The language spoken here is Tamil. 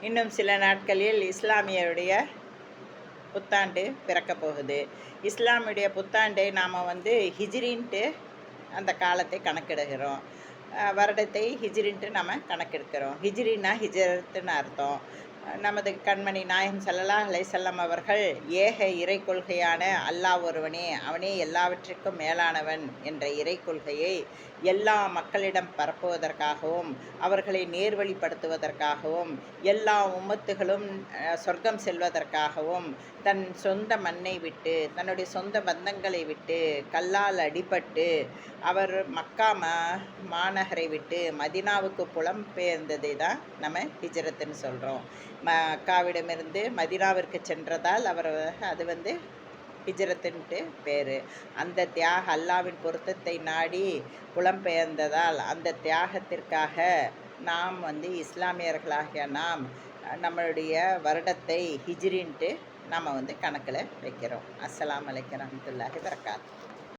இன்னும் சில நாட்களில் இஸ்லாமியருடைய புத்தாண்டு பிறக்கப் போகுது. இஸ்லாமுடைய புத்தாண்டை நாம் ஹிஜ்ரின்ட்டு அந்த காலத்தை கணக்கிடுகிறோம். வருடத்தை ஹிஜ்ரின்ட்டு நம்ம கணக்கெடுக்கிறோம். ஹிஜ்ரின்னா ஹிஜ்ரத்துன்னு அர்த்தம். நமது கண்மணி நாயகம் ஸல்லல்லாஹு அலைஹி வஸல்லம் அவர்கள் ஏக இறை கொள்கையான அல்லாஹ் ஒருவனே, அவனே எல்லாவற்றிற்கும் மேலானவன் என்ற இறை கொள்கையை எல்லா மக்களிடம் பரப்புவதற்காகவும் அவர்களை நேர்வழிப்படுத்துவதற்காகவும் எல்லா உம்மத்துகளும் சொர்க்கம் செல்வதற்காகவும் தன் சொந்த மண்ணை விட்டு தன்னுடைய சொந்த பந்தங்களை விட்டு கல்லால் அடிபட்டு அவர் மக்கா மாநகரை விட்டு மதினாவுக்கு புலம்பெயர்ந்ததை தான் நம்ம ஹிஜ்ரத்துன்னு சொல்கிறோம். மக்காவிடமிருந்து மதினாவிற்கு சென்றதால் அது ஹிஜ்ரத்துன்ட்டு பேர். அந்த அல்லாவின் பொருத்தத்தை நாடி புலம்பெயர்ந்ததால் அந்த தியாகத்திற்காக நாம் இஸ்லாமியர்களாகிய நாம் நம்மளுடைய வருடத்தை ஹிஜ்ரின்ட்டு நாம் கணக்கில் வைக்கிறோம். அஸ்ஸலாமு அலைக்கும் வரஹ்மத்துல்லாஹி வபரகாத்துஹு.